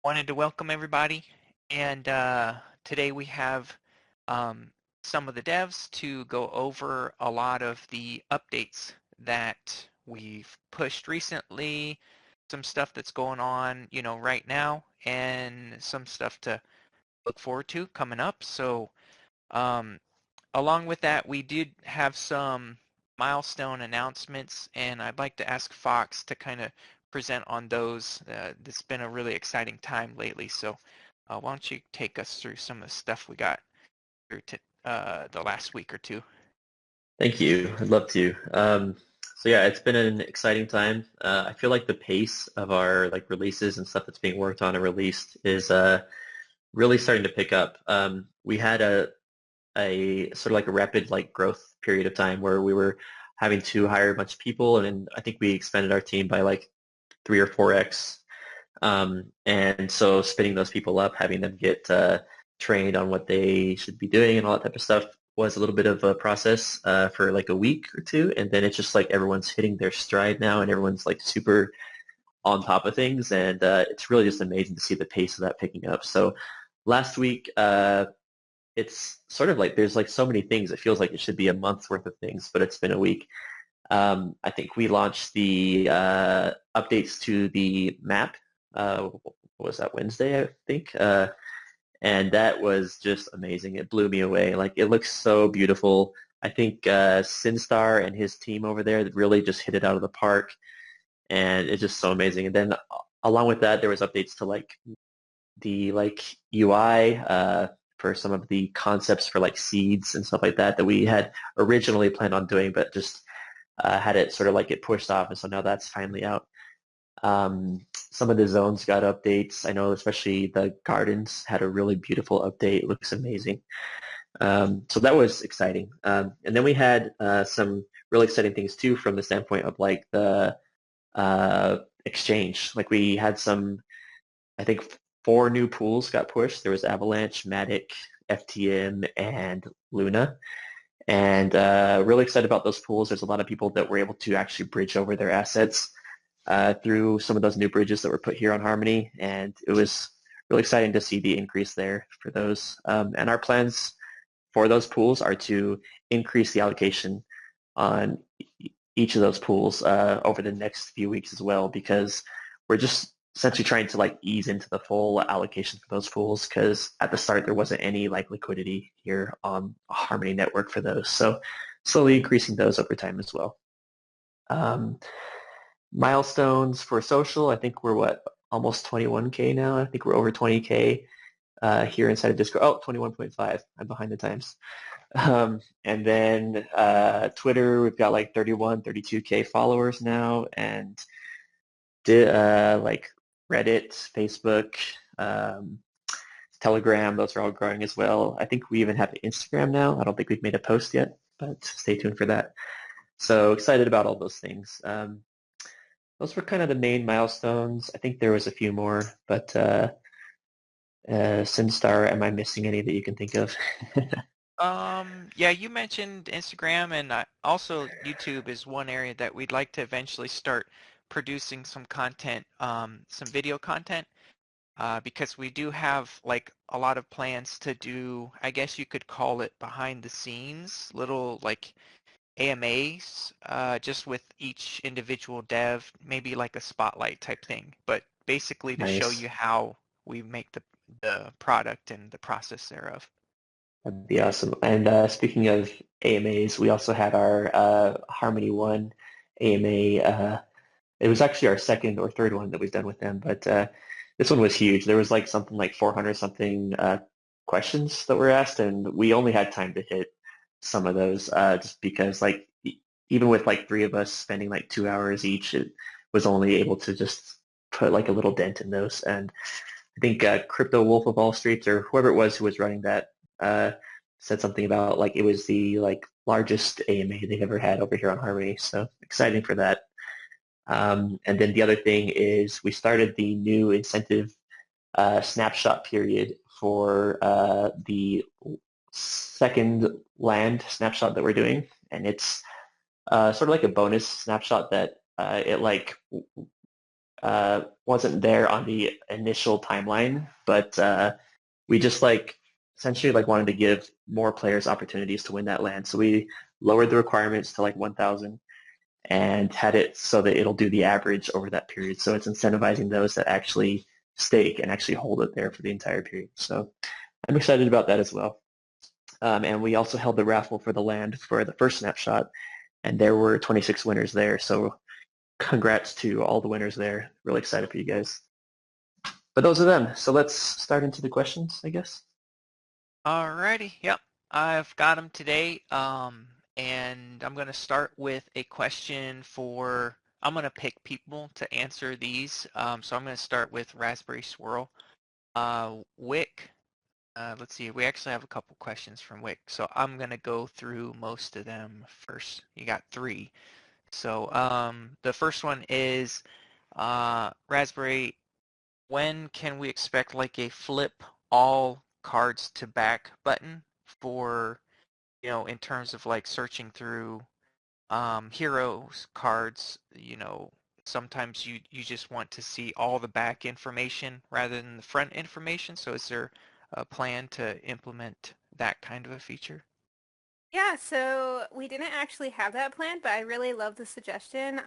Wanted to welcome everybody, and today we have um, some of the devs to go over a lot of the updates that we've pushed recently, some stuff that's going on, right now, and some stuff to look forward to coming up. So, um, along with that, we did have some milestone announcements, and I'd like to ask Fox to kind of present on those. It's been a really exciting time lately, so why don't you take us through some of the stuff we got through the last week or two? Thank you. I'd love to. So yeah, it's been an exciting time. I feel like the pace of our releases and stuff that's being worked on and released is really starting to pick up. We had a sort of like a rapid growth period of time where we were having to hire a bunch of people, and then I think we expanded our team by like 3 or 4x. And so spinning those people up, having them get trained on what they should be doing and all that type of stuff was a little bit of a process for like a week or two. And then it's just like everyone's hitting their stride now and everyone's like super on top of things. And it's really just amazing to see the pace of that picking up. So last week, it's sort of like there's like so many things. It feels like it should be a month's worth of things, but it's been a week. I think we launched the updates to the map. What was that, Wednesday, I think? And that was just amazing. It blew me away. Like, it looks so beautiful. I think Sinstar and his team over there really just hit it out of the park, and it's just so amazing. And then along with that, there was updates to like the UI for some of the concepts for like seeds and stuff like that that we had originally planned on doing, but just had it sort of like get pushed off, and so now that's finally out. Some of the zones got updates. I know especially the gardens had a really beautiful update. It looks amazing. So that was exciting. And then we had some really exciting things too from the standpoint of like the exchange. Like we had some, I think 4 new pools got pushed. There was Avalanche, Matic, FTM, and Luna. And really excited about those pools. There's a lot of people that were able to actually bridge over their assets through some of those new bridges that were put here on Harmony, and it was really exciting to see the increase there for those. And our plans for those pools are to increase the allocation on each of those pools over the next few weeks as well, because we're just essentially trying to like ease into the full allocation for those pools, because at the start there wasn't any like liquidity here on Harmony network for those. So slowly increasing those over time as well. Um, Milestones for social, I think we're what, almost 21K now. I think we're over 20K here inside of Discord. Oh, 21.5. I'm behind the times. And then Twitter, we've got like 31, 32K followers now, and like Reddit, Facebook, um, Telegram, those are all growing as well. I think we even have Instagram now. I don't think we've made a post yet, but stay tuned for that. So excited about all those things. Those were kind of the main milestones. I think there was a few more, but Sinstar, am I missing any that you can think of? Yeah, you mentioned Instagram, and also YouTube is one area that we'd like to eventually start producing some content, some video content. Because we do have like a lot of plans to do, I guess you could call it behind the scenes, little like AMAs, just with each individual dev, maybe like a spotlight type thing, but basically to show Nice. you how we make the product and the process thereof. That'd be awesome. And speaking of AMAs, we also had our Harmony One AMA. It was actually our second or third one that we've done with them, but this one was huge. There was like something like 400 something questions that were asked, and we only had time to hit some of those just because like even with like three of us spending like 2 hours each, it was only able to just put like a little dent in those. And I think Crypto Wolf of All Streets or whoever it was who was running that uh, said something about like it was the like largest AMA they've ever had over here on Harmony. So exciting for that. And then the other thing is we started the new incentive snapshot period for the second land snapshot that we're doing, and it's sort of like a bonus snapshot that it like wasn't there on the initial timeline, but we just essentially wanted to give more players opportunities to win that land. So we lowered the requirements to 1,000 and had it so that it'll do the average over that period. So it's incentivizing those that actually stake and actually hold it there for the entire period. So I'm excited about that as well. And we also held the raffle for the land for the first snapshot, and there were 26 winners there. So congrats to all the winners there. Really excited for you guys. But those are them. So let's start into the questions, I guess. Alrighty, yep, I've got them today. And I'm going to start with a question for, I'm going to pick people to answer these. So I'm going to start with Raspberry Swirl. Wick, let's see, we actually have a couple questions from Wick. So I'm going to go through most of them first. You got 3. So the first one is, Raspberry, when can we expect a flip all cards to back button for, in terms of searching through heroes cards, sometimes you just want to see all the back information rather than the front information. So is there a plan to implement that kind of a feature? Yeah, so we didn't actually have that planned, but I really love the suggestion.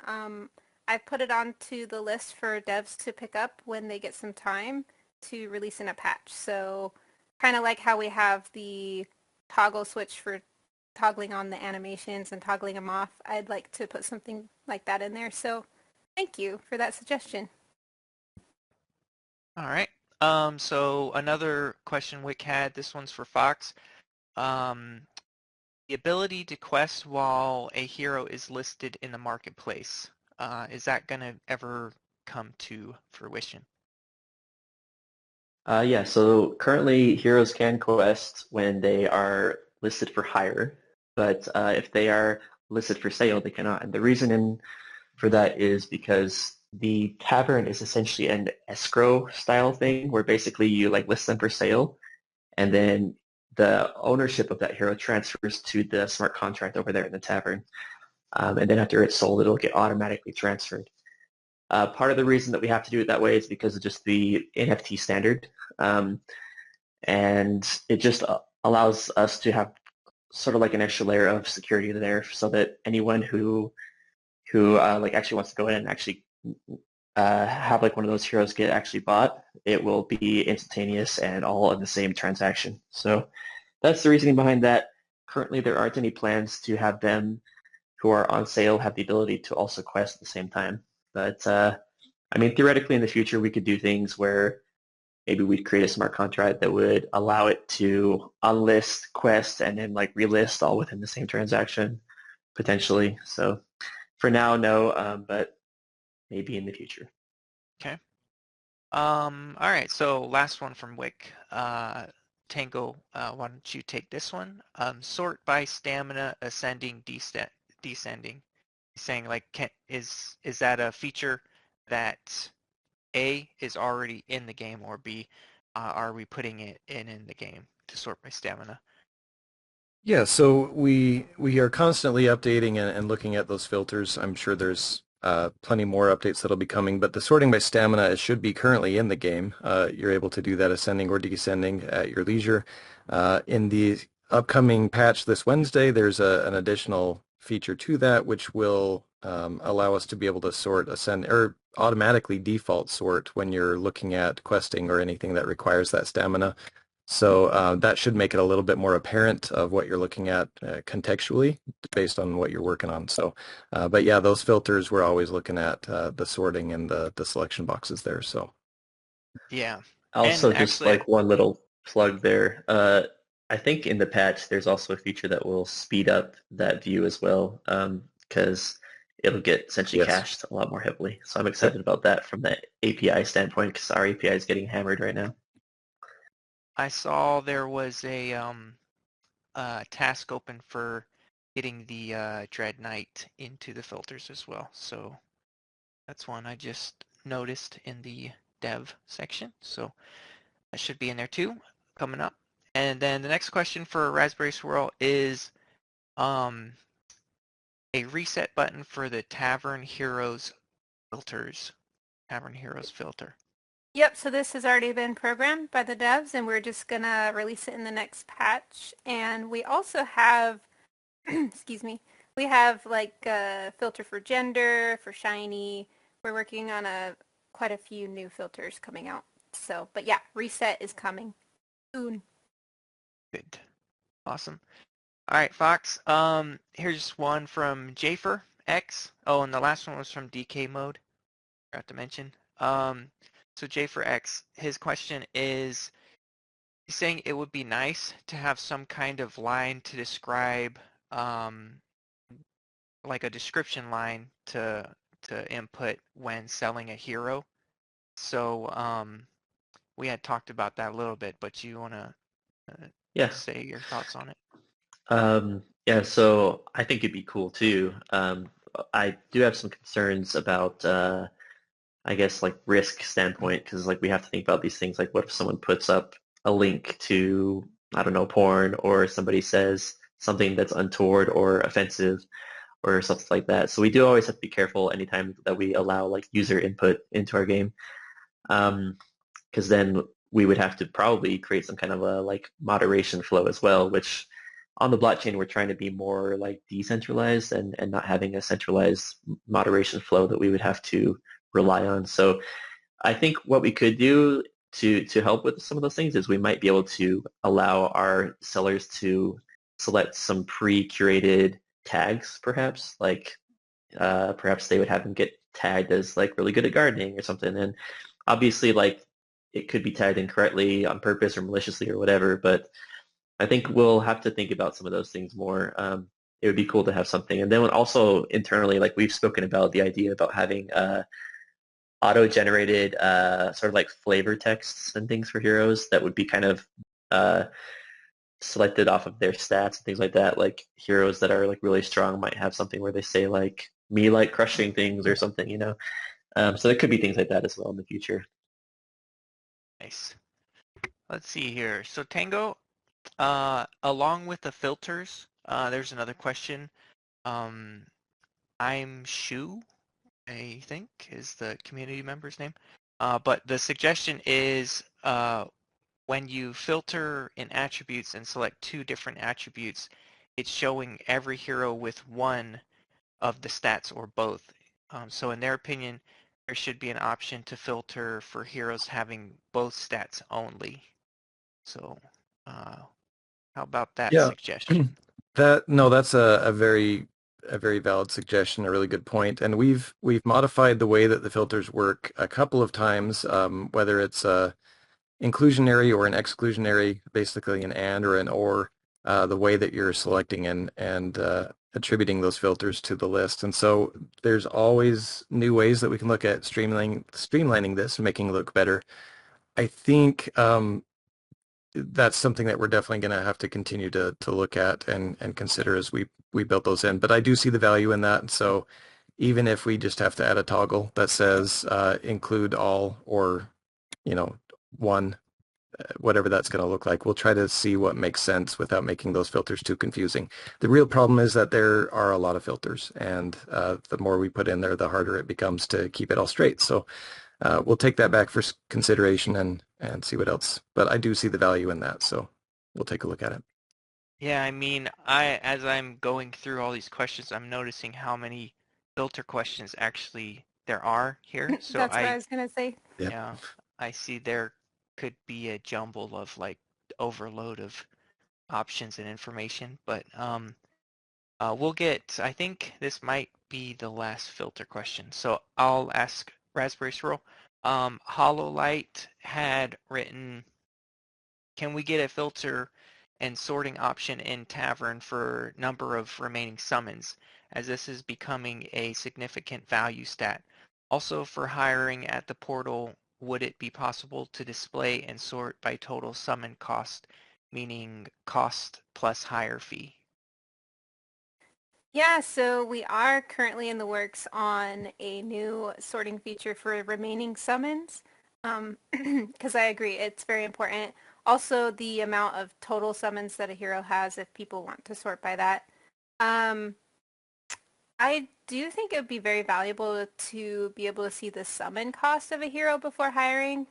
I've put it onto the list for devs to pick up when they get some time to release in a patch. So kind of like how we have the toggle switch for toggling on the animations and toggling them off, I'd like to put something like that in there. So thank you for that suggestion. All right. So another question Wick had, this one's for Fox. Um, the ability to quest while a hero is listed in the marketplace, is that going to ever come to fruition? Yeah, so currently heroes can quest when they are listed for hire, but if they are listed for sale, they cannot. And the reason for that is because the tavern is essentially an escrow style thing where basically you list them for sale, and then the ownership of that hero transfers to the smart contract over there in the tavern. And then after it's sold, it'll get automatically transferred. Part of the reason that we have to do it that way is because of just the NFT standard. Um, and it just allows us to have sort of an extra layer of security there so that anyone who actually wants to go in and actually have one of those heroes get actually bought, it will be instantaneous and all in the same transaction. So that's the reasoning behind that. Currently, there aren't any plans to have them who are on sale have the ability to also quest at the same time. But I mean, theoretically, in the future, we could do things where maybe we'd create a smart contract that would allow it to unlist, quest, and then relist all within the same transaction, potentially. So for now, no, but maybe in the future. Okay. All right, so last one from Wick. Tango, why don't you take this one? Sort by stamina, ascending, descending. He's saying is that a feature that A is already in the game, or B, are we putting it in the game to sort by stamina? Yeah, so we are constantly updating and looking at those filters. I'm sure there's plenty more updates that'll be coming, but the sorting by stamina it should be currently in the game. You're able to do that ascending or descending at your leisure. In the upcoming patch this Wednesday, there's an additional feature to that, which will allow us to be able to sort ascend or automatically default sort when you're looking at questing or anything that requires that stamina. So that should make it a little bit more apparent of what you're looking at contextually based on what you're working on. So, but yeah, those filters, we're always looking at the sorting and the selection boxes there. So, Yeah, Also, and just actually, one little plug there. I think in the patch, there's also a feature that will speed up that view as well, because it'll get essentially yes. cached a lot more heavily. So I'm Yep. excited about that from the API standpoint, because our API is getting hammered right now. I saw there was a task open for getting the Dread Knight into the filters as well. So that's one I just noticed in the dev section. So that should be in there too, coming up. And then the next question for Raspberry Swirl is um, a reset button for the Tavern Heroes filters. Tavern Heroes filter? Yep, so this has already been programmed by the devs, and we're just going to release it in the next patch. And we also have, excuse me, we have like a filter for gender, for shiny. We're working on quite a few new filters coming out. So, but yeah, reset is coming soon. Good. Awesome. All right, Fox. Here's one from Jafer X. Oh, and the last one was from DK Mode. Forgot to mention. So Jafer X, his question is, he's saying it would be nice to have some kind of line to describe, like a description line to input when selling a hero. So we had talked about that a little bit, but you want to Yeah. say your thoughts on it? Yeah, so I think it'd be cool too. I do have some concerns about, I guess, like risk standpoint, because like we have to think about these things. Like, what if someone puts up a link to, I don't know, porn, or somebody says something that's untoward or offensive or something like that. So we do always have to be careful anytime that we allow like user input into our game, because then we would have to probably create some kind of a like moderation flow as well, which on the blockchain we're trying to be more like decentralized and not having a centralized moderation flow that we would have to rely on. So I think what we could do to help with some of those things is we might be able to allow our sellers to select some pre-curated tags, perhaps like perhaps they would have them get tagged as like really good at gardening or something. And obviously, like it could be tagged incorrectly on purpose or maliciously or whatever. But I think we'll have to think about some of those things more. It would be cool to have something. And then also internally, like we've spoken about the idea about having auto-generated sort of like flavor texts and things for heroes that would be kind of uh, selected off of their stats and things like that. Like heroes that are like really strong might have something where they say like me like crushing things or something, you know. So there could be things like that as well in the future. Nice. Let's see here. So Tango, along with the filters, there's another question. I'm Shu, I think, is the community member's name. But the suggestion is when you filter in attributes and select two different attributes, it's showing every hero with one of the stats or both. So in their opinion, there should be an option to filter for heroes having both stats only. So how about that Yeah. suggestion? That's a very valid suggestion, a really good point. And we've modified the way that the filters work a couple of times, whether it's inclusionary or an exclusionary, basically an and or an or, the way that you're selecting and attributing those filters to the list. And so there's always new ways that we can look at streamlining this and making it look better. I think that's something that we're definitely going to have to continue to look at and consider as we build those in. But I do see the value in that. So even if we just have to add a toggle that says include all or, one, whatever that's going to look like, we'll try to see what makes sense without making those filters too confusing. The real problem is that there are a lot of filters, and the more we put in there, the harder it becomes to keep it all straight. So we'll take that back for consideration and see what else. But I do see the value in that, so we'll take a look at it. Yeah, I mean, as I'm going through all these questions, I'm noticing how many filter questions actually there are here. So That's what I was going to say. Yep. yeah, I see there could be a jumble of like overload of options and information, but we'll get, I think this might be the last filter question. So I'll ask Raspberry Swirl. HoloLight had written, can we get a filter and sorting option in Tavern for number of remaining summons, as this is becoming a significant value stat? Also for hiring at the portal, would it be possible to display and sort by total summon cost, meaning cost plus hire fee? Yeah, so we are currently in the works on a new sorting feature for remaining summons. Because I agree, it's very important. Also, the amount of total summons that a hero has if people want to sort by that. Um, I do think it would be very valuable to be able to see the summon cost of a hero before hiring.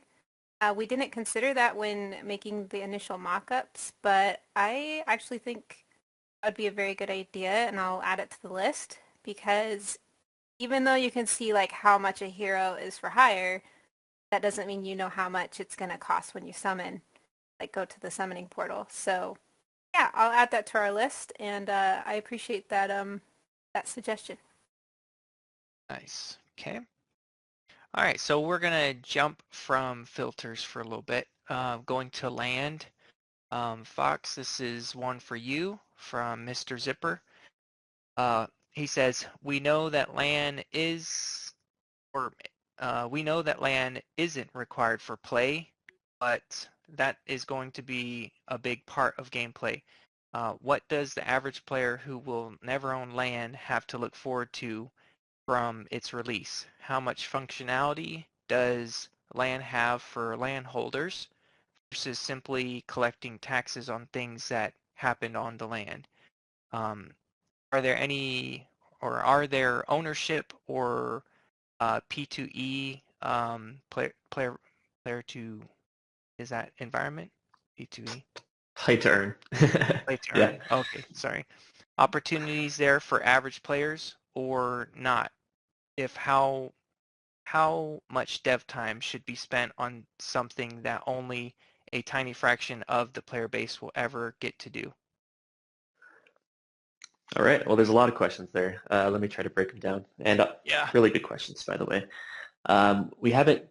We didn't consider that when making the initial mock-ups, but I actually think that would be a very good idea, and I'll add it to the list because even though you can see like how much a hero is for hire, that doesn't mean you know how much it's going to cost when you summon, like go to the summoning portal. So yeah, I'll add that to our list, and I appreciate that suggestion. Nice. Okay. All right, so we're gonna jump from filters for a little bit, going to land. Fox, this is one for you from Mr. Zipper. He says, we know that land is, or we know that land isn't required for play, but that is going to be a big part of gameplay. What does the average player who will never own land have to look forward to from its release? How much functionality does land have for landholders versus simply collecting taxes on things that happened on the land? Um, are there any, or are there ownership or P2E player to, is that environment? P2E? Play to earn. Play to Yeah. earn. Okay, sorry. Opportunities there for average players or not? If how much dev time should be spent on something that only a tiny fraction of the player base will ever get to do? All right. Well, there's a lot of questions there. Let me try to break them down. And Yeah. really good questions, by the way. We haven't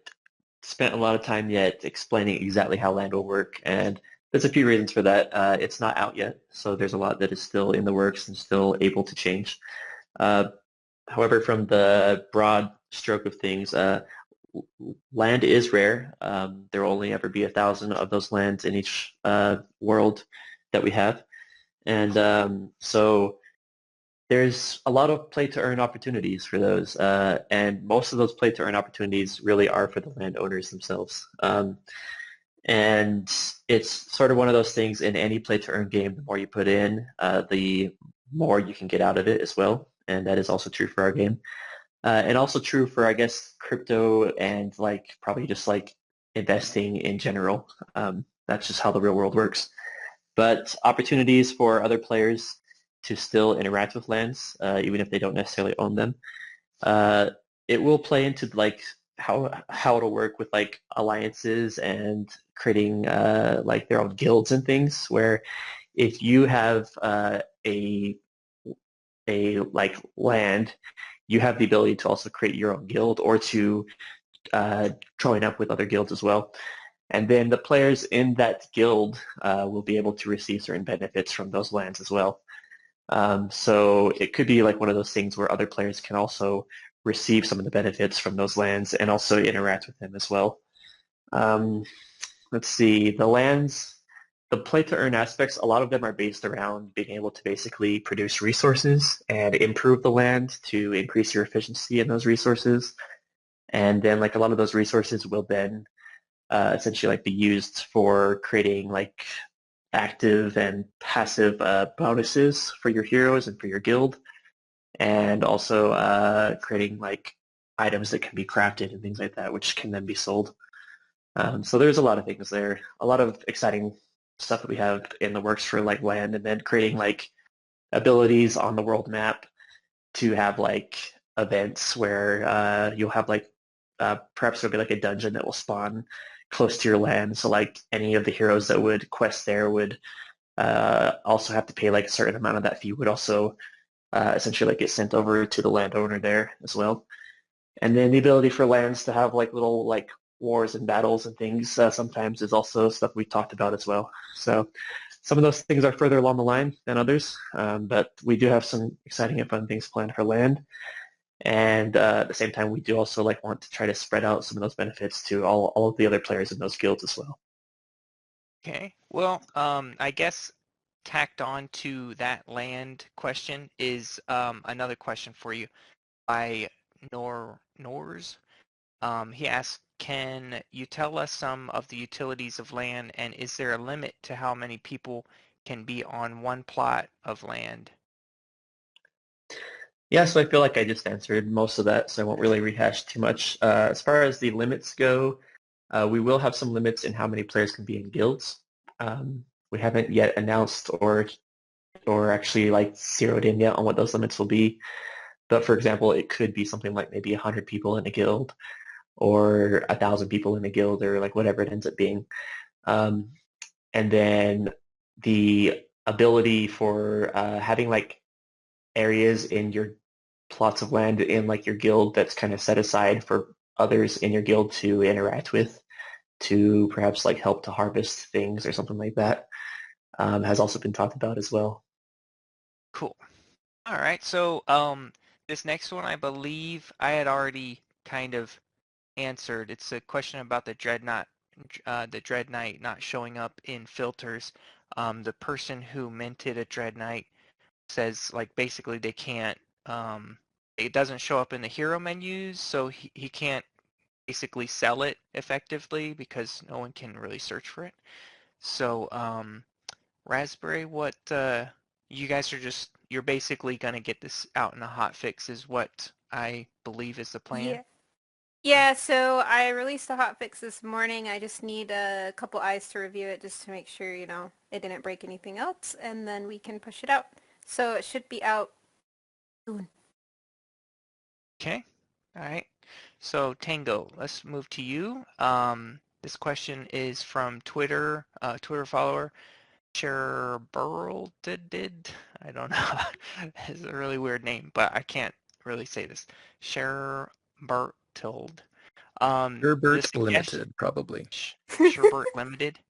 spent a lot of time yet explaining exactly how land will work, and there's a few reasons for that. It's not out yet, so there's a lot that is still in the works and still able to change. Uh, However, from the broad stroke of things, land is rare. There will only ever be 1,000 of those lands in each world that we have. And so there's a lot of play-to-earn opportunities for those. And most of those play-to-earn opportunities really are for the landowners themselves. And it's sort of one of those things in any play-to-earn game, the more you put in, the more you can get out of it as well. And that is also true for our game. And also true for, I guess, crypto and like probably just like investing in general. That's just how the real world works. But opportunities for other players to still interact with lands, even if they don't necessarily own them. Uh, it will play into like how it'll work with like alliances and creating like their own guilds and things. Where if you have a like land, you have the ability to also create your own guild or to join up with other guilds as well. And then the players in that guild will be able to receive certain benefits from those lands as well. So it could be like one of those things where other players can also receive some of the benefits from those lands and also interact with them as well. Um, let's see, the lands, the play to earn aspects, a lot of them are based around being able to basically produce resources and improve the land to increase your efficiency in those resources. And then like a lot of those resources will then essentially like be used for creating like active and passive bonuses for your heroes and for your guild, and also creating like items that can be crafted and things like that, which can then be sold. So there's a lot of things there, a lot of exciting stuff that we have in the works for like land, and then creating like abilities on the world map to have like events where you'll have like perhaps there'll be like a dungeon that will spawn close to your land. So like any of the heroes that would quest there would also have to pay like a certain amount of that fee would also essentially like get sent over to the landowner there as well. And then the ability for lands to have like little like wars and battles and things sometimes is also stuff we talked about as well. So some of those things are further along the line than others, but we do have some exciting and fun things planned for land. And at the same time, we do also like want to try to spread out some of those benefits to all of the other players in those guilds as well. Okay. Well, I guess tacked on to that land question is another question for you by Nors. He asks, can you tell us some of the utilities of land, and is there a limit to how many people can be on one plot of land? Yeah, so I feel like I just answered most of that, so I won't really rehash too much. As far as the limits go, we will have some limits in how many players can be in guilds. We haven't yet announced or actually like zeroed in yet on what those limits will be. But for example, it could be something like maybe 100 people in a guild or 1,000 people in a guild or like whatever it ends up being. Um, and then the ability for having like areas in your plots of land in like your guild that's kind of set aside for others in your guild to interact with to perhaps like help to harvest things or something like that has also been talked about as well. Cool. All right. So this next one, I believe I had already kind of answered. It's a question about the Dread Knight not showing up in filters. The person who minted a Dread Knight says like basically they can't. It doesn't show up in the hero menus, so he can't basically sell it effectively because no one can really search for it. So Raspberry, what you guys are you're basically gonna get this out in a hot fix is what I believe is the plan. Yeah. Yeah, so I released a hotfix this morning. I just need a couple eyes to review it just to make sure, it didn't break anything else, and then we can push it out. So it should be out soon. Okay. All right. So Tango, let's move to you. This question is from Twitter, Twitter follower Did I don't know. It's a really weird name, but I can't really say this. Sherbertold. The Gerbert suggestion, Limited, probably. Sherbert Limited.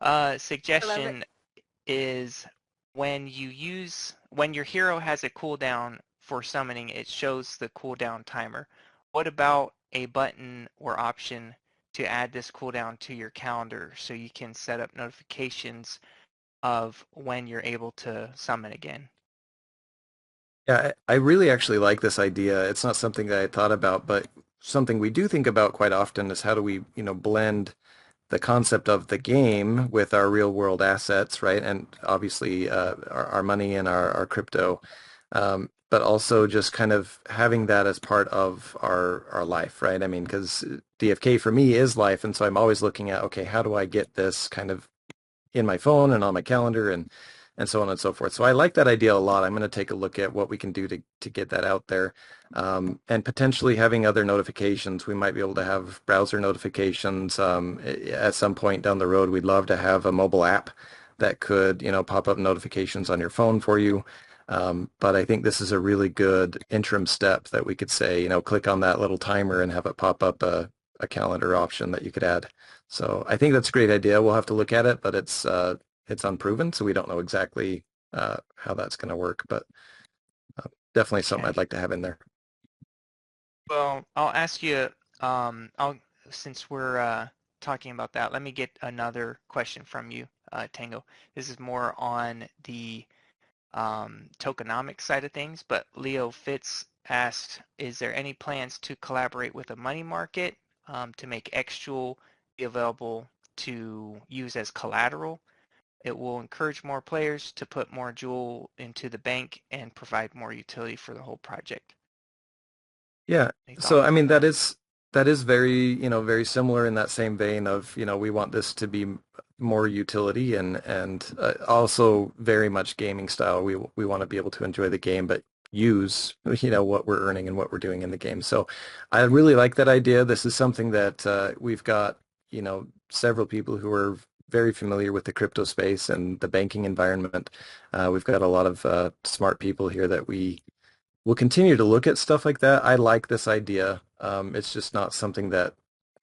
I love it. Suggestion is when your hero has a cooldown for summoning, it shows the cooldown timer. What about a button or option to add this cooldown to your calendar so you can set up notifications of when you're able to summon again? Yeah, I really actually like this idea. It's not something that I thought about, but something we do think about quite often is how do we, blend the concept of the game with our real world assets, right? And obviously our money and our crypto, but also just kind of having that as part of our life, right? I mean, because DFK for me is life, and so I'm always looking at, okay, how do I get this kind of in my phone and on my calendar and so on and so forth. So I like that idea a lot. I'm going to take a look at what we can do to get that out there. And potentially having other notifications. We might be able to have browser notifications. At some point down the road, we'd love to have a mobile app that could, pop up notifications on your phone for you. But I think this is a really good interim step that we could say, click on that little timer and have it pop up a calendar option that you could add. So I think that's a great idea. We'll have to look at it, but it's unproven, so we don't know exactly how that's going to work. But definitely something Okay. I'd like to have in there. Well, I'll ask you, since we're talking about that, let me get another question from you, Tango. This is more on the tokenomics side of things, but Leo Fitz asked, is there any plans to collaborate with a money market to make XJewel be available to use as collateral? It will encourage more players to put more Jewel into the bank and provide more utility for the whole project. Yeah. Any So thoughts I on mean that? that is very, very similar in that same vein of, we want this to be more utility and also very much gaming style. We want to be able to enjoy the game, but use, what we're earning and what we're doing in the game. So I really like that idea. This is something that we've got, several people who are very familiar with the crypto space and the banking environment. We've got a lot of smart people here that we'll continue to look at stuff like that. I like this idea. It's just not something that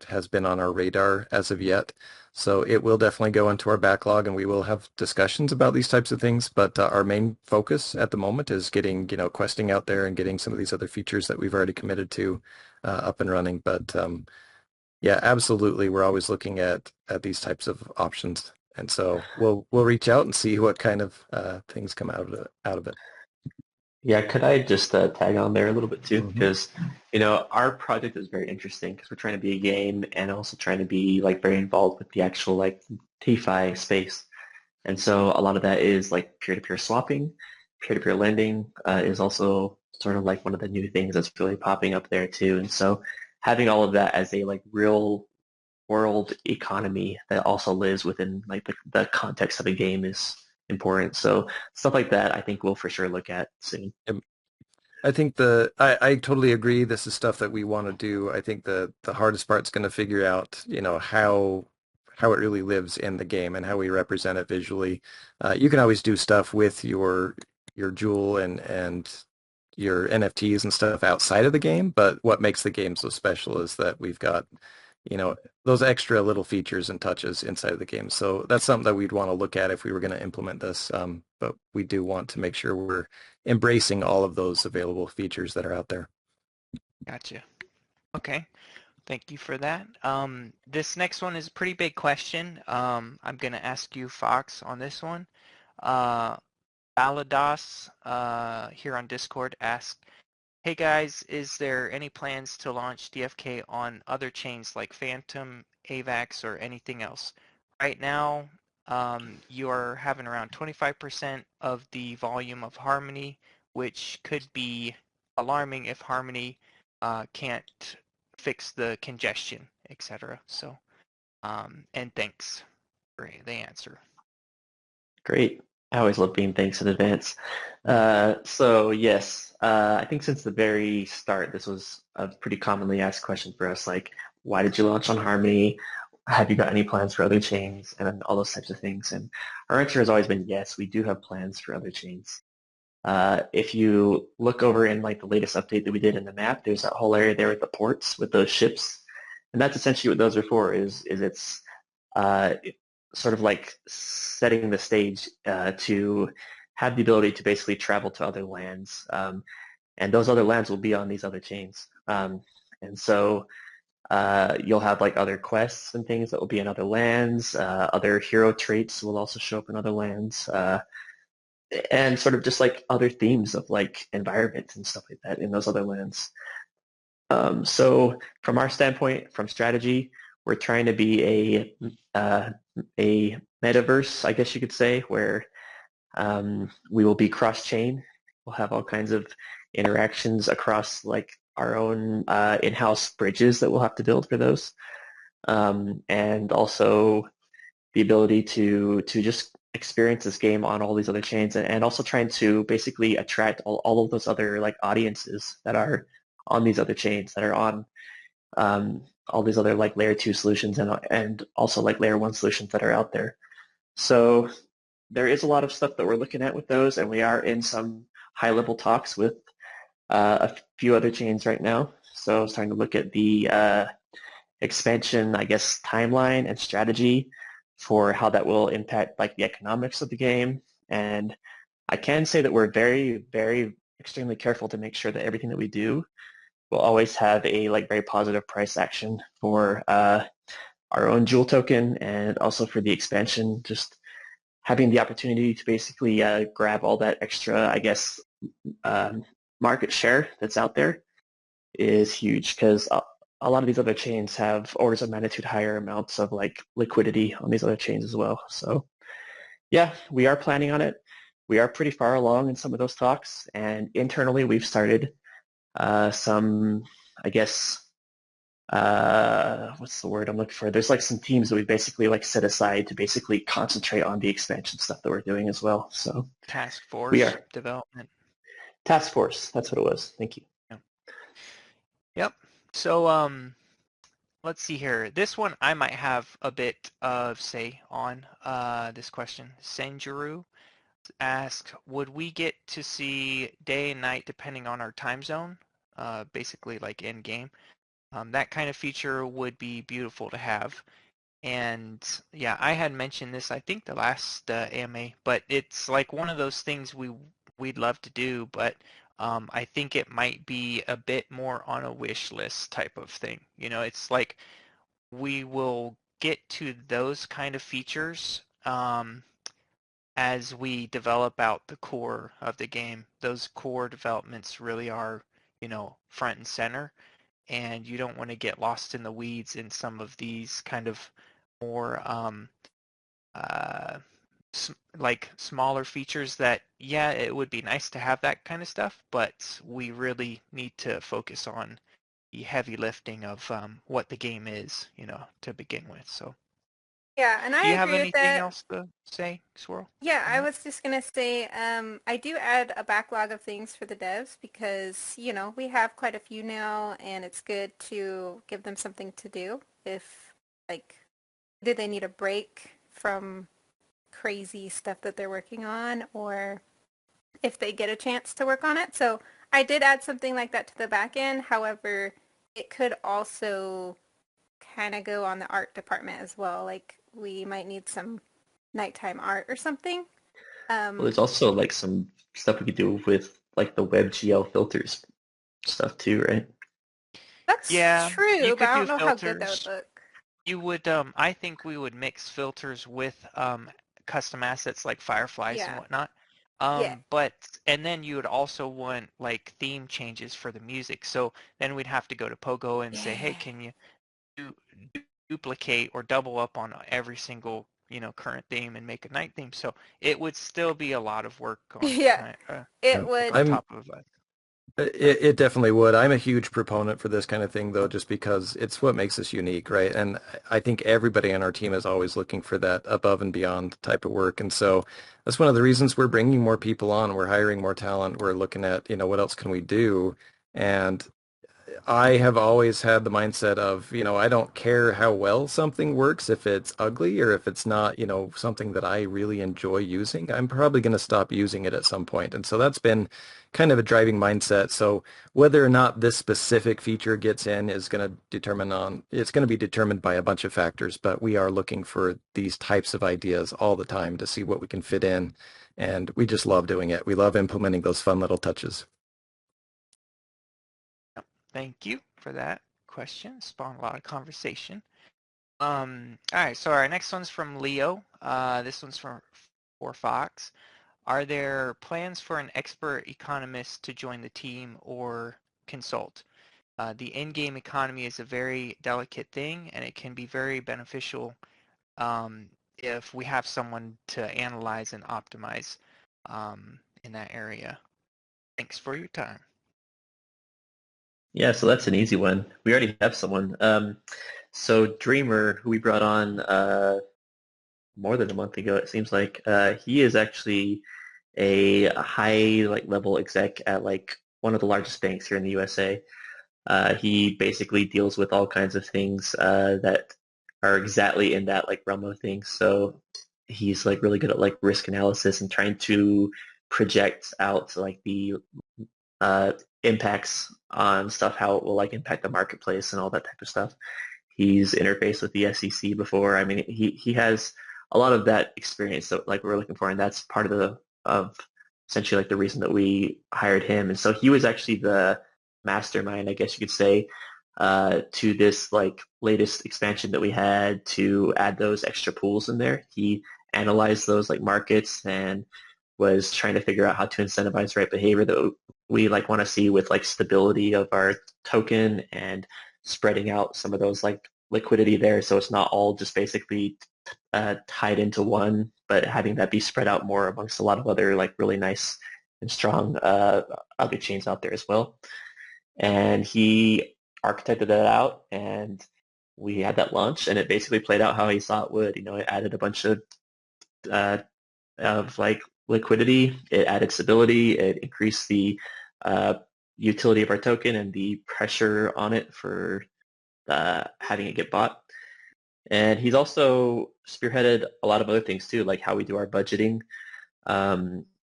has been on our radar as of yet. So it will definitely go into our backlog and we will have discussions about these types of things. But our main focus at the moment is getting, questing out there and getting some of these other features that we've already committed to up and running. But yeah, absolutely. We're always looking at these types of options. And so we'll reach out and see what kind of things come out of it. Yeah, could I just tag on there a little bit too? Mhm. Because, our project is very interesting because we're trying to be a game and also trying to be like very involved with the actual like DeFi space. And so a lot of that is like peer-to-peer swapping, peer-to-peer lending is also sort of like one of the new things that's really popping up there too. And so having all of that as a like real world economy that also lives within like the context of a game is important. So stuff like that, I think we'll for sure look at soon. I think I totally agree. This is stuff that we want to do. I think the hardest part's going to figure out, how it really lives in the game and how we represent it visually. You can always do stuff with your Jewel and your NFTs and stuff outside of the game, but what makes the game so special is that we've got, those extra little features and touches inside of the game. So that's something that we'd want to look at if we were going to implement this. But we do want to make sure we're embracing all of those available features that are out there. Gotcha. Okay. Thank you for that. This next one is a pretty big question. I'm going to ask you, Fox, on this one. Baladas here on Discord asked, hey guys, is there any plans to launch DFK on other chains like Phantom, Avax, or anything else? Right now, you are having around 25% of the volume of Harmony, which could be alarming if Harmony can't fix the congestion, etc. So, and thanks for the answer. Great. I always love being thanks in advance. So yes, I think since the very start, this was a pretty commonly asked question for us, like, why did you launch on Harmony? Have you got any plans for other chains? And all those types of things. And our answer has always been yes, we do have plans for other chains. If you look over in like the latest update that we did in the map, there's that whole area there with the ports with those ships. And that's essentially what those are for, is it's sort of like setting the stage to have the ability to basically travel to other lands. And those other lands will be on these other chains. And so you'll have like other quests and things that will be in other lands. Other hero traits will also show up in other lands. And sort of just like other themes of like environment and stuff like that in those other lands. So from our standpoint, from strategy, we're trying to be a metaverse, I guess you could say, where we will be cross-chain. We'll have all kinds of interactions across like our own in-house bridges that we'll have to build for those, and also the ability to just experience this game on all these other chains, and also trying to basically attract all of those other like audiences that are on these other chains, that are on all these other like layer 2 solutions and also like layer 1 solutions that are out there. So there is a lot of stuff that we're looking at with those, and we are in some high level talks with a few other chains right now. So I was trying to look at the expansion, I guess, timeline and strategy for how that will impact like the economics of the game. And I can say that we're very, very extremely careful to make sure that everything that we do will always have a like very positive price action for our own Jewel token, and also for the expansion, just having the opportunity to basically grab all that extra, I guess, market share that's out there is huge, because a lot of these other chains have orders of magnitude higher amounts of like liquidity on these other chains as well. So yeah, we are planning on it. We are pretty far along in some of those talks, and internally we've started some, I guess, what's the word I'm looking for? There's like some teams that we basically like set aside to basically concentrate on the expansion stuff that we're doing as well. So Task force we are development. task force. That's what it was. Thank you. Yep. So let's see here. This one I might have a bit of say on this question. Senjuru asks, would we get to see day and night depending on our time zone? Basically like in game. That kind of feature would be beautiful to have. And yeah, I had mentioned this I think the last AMA, but it's like one of those things we'd love to do, but I think it might be a bit more on a wish list type of thing. It's like we will get to those kind of features as we develop out the core of the game. Those core developments really are, front and center, and you don't want to get lost in the weeds in some of these kind of more like smaller features that, yeah, it would be nice to have that kind of stuff, but we really need to focus on the heavy lifting of what the game is, to begin with. So, Yeah, and do I you have agree with anything that. else to say, Swirl? Yeah, On I that? was just gonna say, I do add a backlog of things for the devs because, we have quite a few now, and it's good to give them something to do if, like, do they need a break from crazy stuff that they're working on, or if they get a chance to work on it. So I did add something like that to the back end. However, it could also kind of go on the art department as well. Like we might need some nighttime art or something. Well, Um, there's also like some stuff we could do with like the WebGL filters stuff too, right? that's Yeah, you true, but could I do don't know how good that would filters. look. You would, I think we would mix filters with custom assets like fireflies and Yeah. whatnot. Yeah. And then you would also want like theme changes for the music. So then we'd have to go to Pogo and say, hey, Yeah. can you du duplicate or double up on every single, current theme and make a night theme? So it would still be a lot of work on, Yeah. It Yeah. would. on I'm top of it. it definitely would. I'm a huge proponent for this kind of thing, though, just because it's what makes us unique, right? And I think everybody on our team is always looking for that above and beyond type of work. And so that's one of the reasons we're bringing more people on. We're hiring more talent. We're looking at, what else can we do? And I have always had the mindset of, I don't care how well something works if it's ugly or if it's not, something that I really enjoy using. I'm probably going to stop using it at some point. And so that's been kind of a driving mindset. So whether or not this specific feature gets in is going to it's going to be determined by a bunch of factors, but we are looking for these types of ideas all the time to see what we can fit in. And we just love doing it. We love implementing those fun little touches. Thank you for that question. Spawned a lot of conversation. All right, so our next one's from Leo. This one's for Fox. Are there plans for an expert economist to join the team or consult? The in-game economy is a very delicate thing, and it can be very beneficial if we have someone to analyze and optimize in that area. Thanks for your time. Yeah, so that's an easy one. We already have someone. So Dreamer, who we brought on more than a month ago, it seems like, he is actually a high like level exec at like one of the largest banks here in the USA. He basically deals with all kinds of things that are exactly in that like realm of things. So he's like really good at like risk analysis and trying to project out like the uh, impacts on stuff, how it will like impact the marketplace and all that type of stuff. He's interfaced with the SEC before. I mean, he has a lot of that experience that like we're looking for, and that's part of of essentially like the reason that we hired him. And so he was actually the mastermind, I guess you could say, to this like latest expansion that we had to add those extra pools in there. He analyzed those like markets and was trying to figure out how to incentivize right behavior that we like want to see with like stability of our token and spreading out some of those like liquidity there, so it's not all just basically tied into one, but having that be spread out more amongst a lot of other like really nice and strong other chains out there as well. And he architected that out, and we had that launch, and it basically played out how he thought it would. It added a bunch uh, of like liquidity, it added stability, it increased the uh, utility of our token and the pressure on it for having it get bought. And he's also spearheaded a lot of other things too, like how we do our budgeting,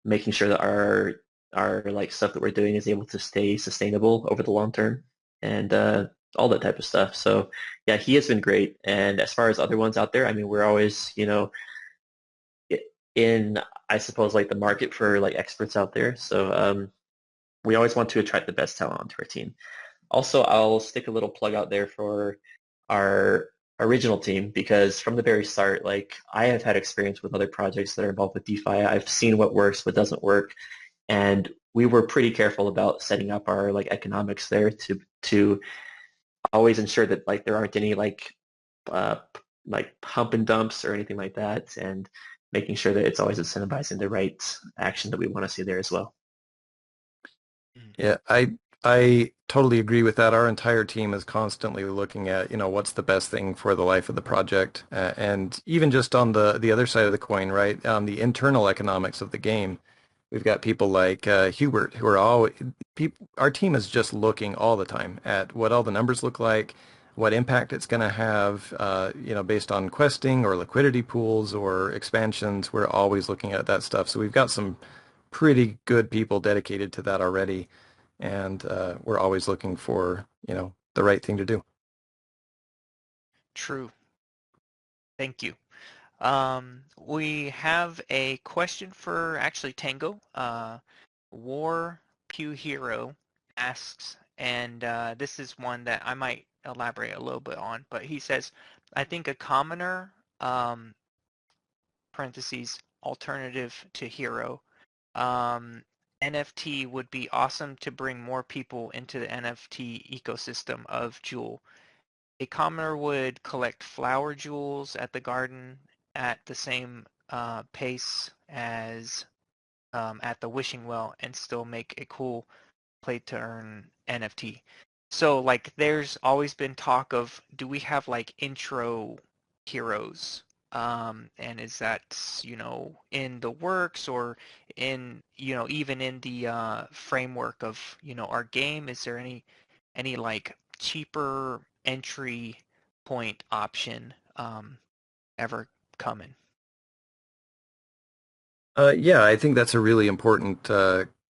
making sure that our like stuff that we're doing is able to stay sustainable over the long term, and all that type of stuff. So yeah, he has been great. And as far as other ones out there, I mean, we're always, in, I suppose, like the market for like experts out there. So we always want to attract the best talent onto our team. Also, I'll stick a little plug out there for our original team, because from the very start, like I have had experience with other projects that are involved with DeFi. I've seen what works, what doesn't work, and we were pretty careful about setting up our like economics there to always ensure that like there aren't any like uh, like pump and dumps or anything like that. And making sure that it's always incentivizing the right action that we want to see there as well. Yeah, I totally agree with that. Our entire team is constantly looking at, what's the best thing for the life of the project, and even just on the other side of the coin, right? The internal economics of the game, we've got people like Hubert who are all people. Our team is just looking all the time at what all the numbers look like, what impact it's going to have, based on questing or liquidity pools or expansions. We're always looking at that stuff. So we've got some pretty good people dedicated to that already, and we're always looking for the right thing to do. True. Thank you. We have a question for actually Tango. War Pew Hero asks, and this is one that I might elaborate a little bit on, but he says, I think a commoner, parentheses, alternative to hero, NFT would be awesome to bring more people into the NFT ecosystem of Jewel. A commoner would collect flower jewels at the garden at the same pace as at the wishing well and still make a cool play to earn NFT. So like there's always been talk of, do we have like intro heroes? And is that, in the works, or in, even in the framework of, our game? Is there any like cheaper entry point option ever coming? Yeah, I think that's a really important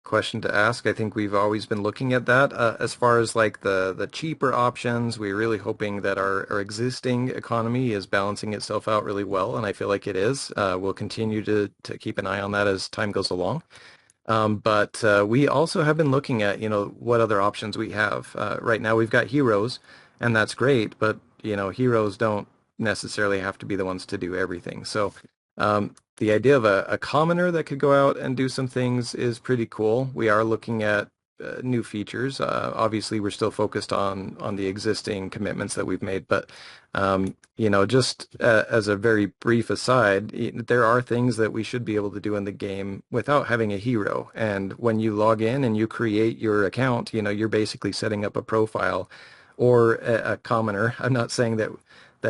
question to ask. I think we've always been looking at that. As far as like the cheaper options, we're really hoping that our existing economy is balancing itself out really well, and I feel like it is. We'll continue to keep an eye on that as time goes along. But we also have been looking at, what other options we have. Right now we've got heroes, and that's great, but, heroes don't necessarily have to be the ones to do everything. So the idea of a commoner that could go out and do some things is pretty cool. We are looking at new features. Obviously, we're still focused on the existing commitments that we've made, but just as a very brief aside, there are things that we should be able to do in the game without having a hero. And when you log in and you create your account, you're basically setting up a profile or a commoner. I'm not saying that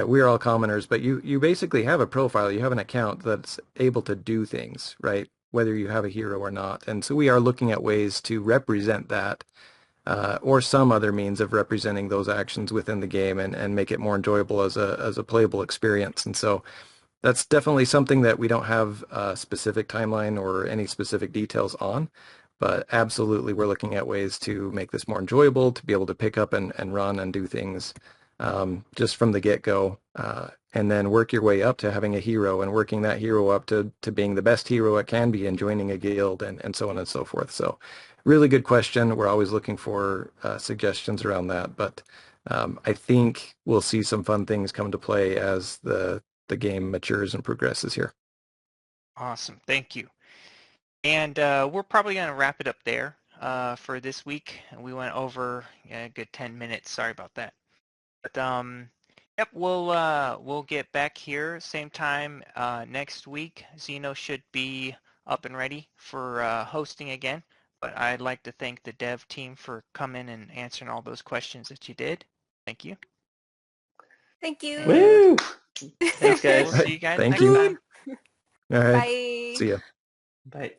we're all commoners, but you basically have a profile. You have an account that's able to do things, right? Whether you have a hero or not. And so we are looking at ways to represent that, or some other means of representing those actions within the game, and make it more enjoyable as a playable experience. And so that's definitely something that we don't have a specific timeline or any specific details on, but absolutely we're looking at ways to make this more enjoyable, to be able to pick up and run and do things just from the get-go, and then work your way up to having a hero, and working that hero up to being the best hero it can be, and joining a guild, and so on and so forth. So really good question. We're always looking for suggestions around that, but I think we'll see some fun things come to play as the game matures and progresses here. Awesome. Thank you. And we're probably going to wrap it up there for this week. We went over a good 10 minutes. Sorry about that. But yep, we'll get back here same time next week. Zeno should be up and ready for hosting again. But I'd like to thank the dev team for coming and answering all those questions that you did. Thank you. Thank you. Woo! Thanks, We'll guys. see you guys Thank next you. time. All right. Bye. See ya. Bye.